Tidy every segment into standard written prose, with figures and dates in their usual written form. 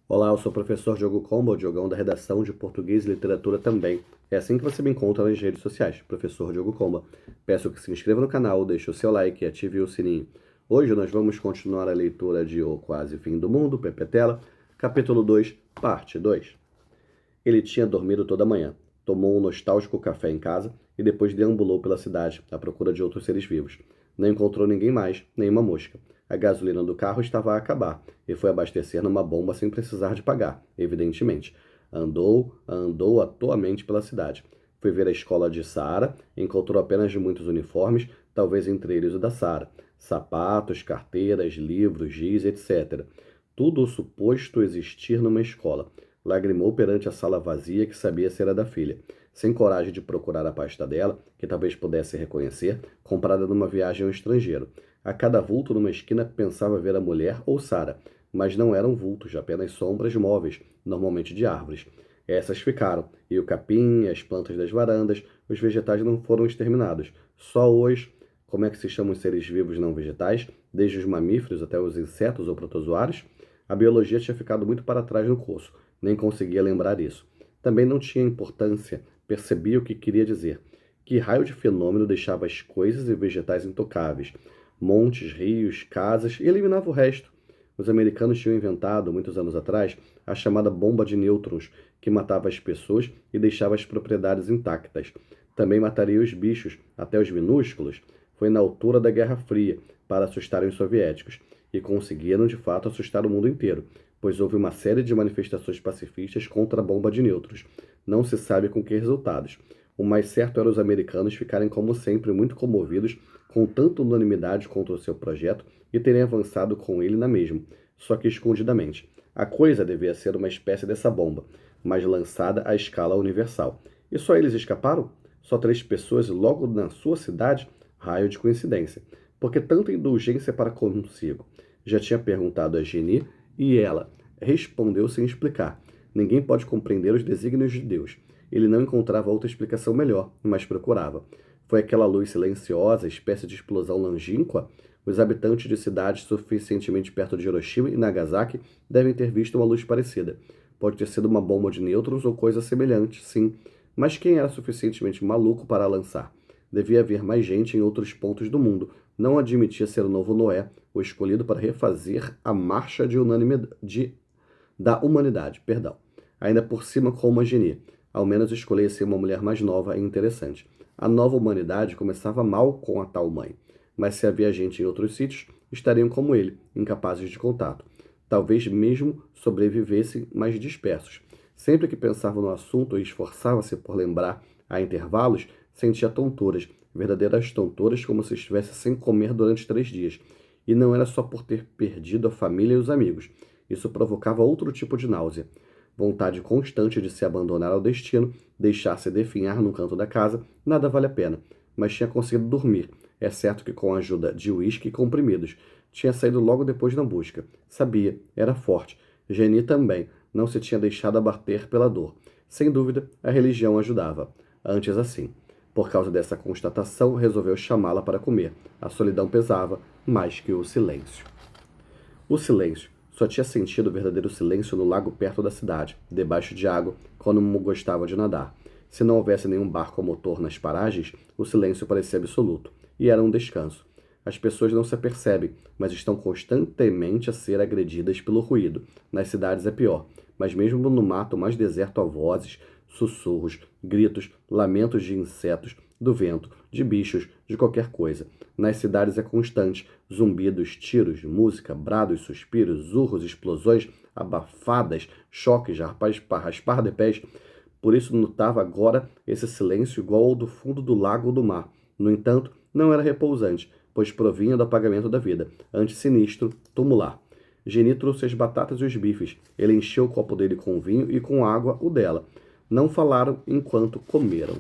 Olá, eu sou o professor Diogo Comba, o Diogão da redação de Português e Literatura também. É assim que você me encontra nas redes sociais, professor Diogo Comba. Peço que se inscreva no canal, deixe o seu like e ative o sininho. Hoje nós vamos continuar a leitura de O Quase Fim do Mundo, Pepe Tela, capítulo 2, parte 2. Ele tinha dormido toda a manhã, tomou um nostálgico café em casa e depois deambulou pela cidade à procura de outros seres vivos. Não encontrou ninguém mais, nem uma mosca. A gasolina do carro estava a acabar e foi abastecer numa bomba sem precisar de pagar, evidentemente. Andou atoamente pela cidade. Foi ver a escola de Sara, encontrou apenas muitos uniformes, talvez entre eles o da Sara. Sapatos, carteiras, livros, giz, etc. Tudo o suposto existir numa escola. Lagrimou perante a sala vazia que sabia ser a da filha. Sem coragem de procurar a pasta dela, que talvez pudesse reconhecer, comprada numa viagem ao estrangeiro. A cada vulto numa esquina pensava ver a mulher ou Sara, mas não eram vultos, apenas sombras móveis, normalmente de árvores. Essas ficaram, e o capim, as plantas das varandas, os vegetais não foram exterminados. Só os, como é que se chamam os seres vivos não vegetais, desde os mamíferos até os insetos ou protozoários? A biologia tinha ficado muito para trás no curso, nem conseguia lembrar isso. Também não tinha importância, percebia o que queria dizer. Que raio de fenômeno deixava as coisas e vegetais intocáveis? Montes, rios, casas, e eliminava o resto. Os americanos tinham inventado, muitos anos atrás, a chamada bomba de nêutrons, que matava as pessoas e deixava as propriedades intactas. Também mataria os bichos, até os minúsculos. Foi na altura da Guerra Fria, para assustarem os soviéticos, e conseguiram de fato assustar o mundo inteiro, pois houve uma série de manifestações pacifistas contra a bomba de nêutrons. Não se sabe com que resultados. O mais certo era os americanos ficarem, como sempre, muito comovidos com tanta unanimidade contra o seu projeto e terem avançado com ele na mesma, só que escondidamente. A coisa devia ser uma espécie dessa bomba, mas lançada à escala universal. E só eles escaparam? Só 3 pessoas logo na sua cidade? Raio de coincidência. Por que tanta indulgência para consigo? Já tinha perguntado a Geni e ela respondeu sem explicar. Ninguém pode compreender os desígnios de Deus. Ele não encontrava outra explicação melhor, mas procurava. Foi aquela luz silenciosa, espécie de explosão longínqua? Os habitantes de cidades suficientemente perto de Hiroshima e Nagasaki devem ter visto uma luz parecida. Pode ter sido uma bomba de nêutrons ou coisa semelhante, sim. Mas quem era suficientemente maluco para a lançar? Devia haver mais gente em outros pontos do mundo. Não admitia ser o novo Noé, o escolhido para refazer a marcha da humanidade. Ainda por cima com uma genie. Ao menos escolhesse uma mulher mais nova e interessante. A nova humanidade começava mal com a tal mãe. Mas se havia gente em outros sítios, estariam como ele, incapazes de contato. Talvez mesmo sobrevivessem mais dispersos. Sempre que pensava no assunto e esforçava-se por lembrar a intervalos, sentia tonturas, verdadeiras tonturas, como se estivesse sem comer durante 3 dias. E não era só por ter perdido a família e os amigos. Isso provocava outro tipo de náusea. Vontade constante de se abandonar ao destino, deixar-se definhar num canto da casa, nada vale a pena. Mas tinha conseguido dormir, é certo que com a ajuda de uísque e comprimidos. Tinha saído logo depois da busca. Sabia, era forte. Geni também, não se tinha deixado abater pela dor. Sem dúvida, a religião ajudava. Antes assim. Por causa dessa constatação, resolveu chamá-la para comer. A solidão pesava mais que o silêncio. O silêncio. Só tinha sentido o verdadeiro silêncio no lago perto da cidade, debaixo de água, quando gostava de nadar. Se não houvesse nenhum barco a motor nas paragens, o silêncio parecia absoluto, e era um descanso. As pessoas não se apercebem, mas estão constantemente a ser agredidas pelo ruído. Nas cidades é pior, mas mesmo no mato mais deserto há vozes, sussurros, gritos, lamentos de insetos, do vento, de bichos, de qualquer coisa. Nas cidades é constante, zumbidos, tiros, música, brados, suspiros, urros, explosões, abafadas, choques, raspar de pés. Por isso notava agora esse silêncio igual ao do fundo do lago ou do mar. No entanto, não era repousante, pois provinha do apagamento da vida, antes sinistro, tumular. Geni trouxe as batatas e os bifes. Ele encheu o copo dele com vinho e com água o dela. Não falaram enquanto comeram.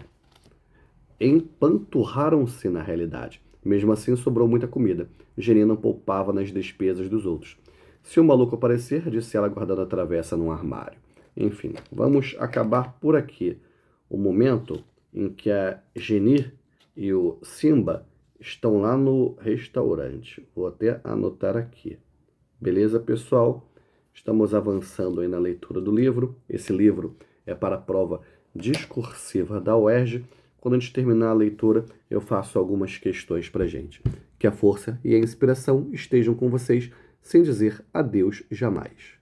Empanturraram-se na realidade. Mesmo assim, sobrou muita comida. Geni não poupava nas despesas dos outros. Se o maluco aparecer, disse ela guardando a travessa num armário. Enfim, vamos acabar por aqui. O momento em que a Geni e o Simba estão lá no restaurante. Vou até anotar aqui. Beleza, pessoal? Estamos avançando aí na leitura do livro. Esse livro é para a prova discursiva da UERJ. Quando a gente terminar a leitura, eu faço algumas questões para a gente. Que a força e a inspiração estejam com vocês, sem dizer adeus jamais.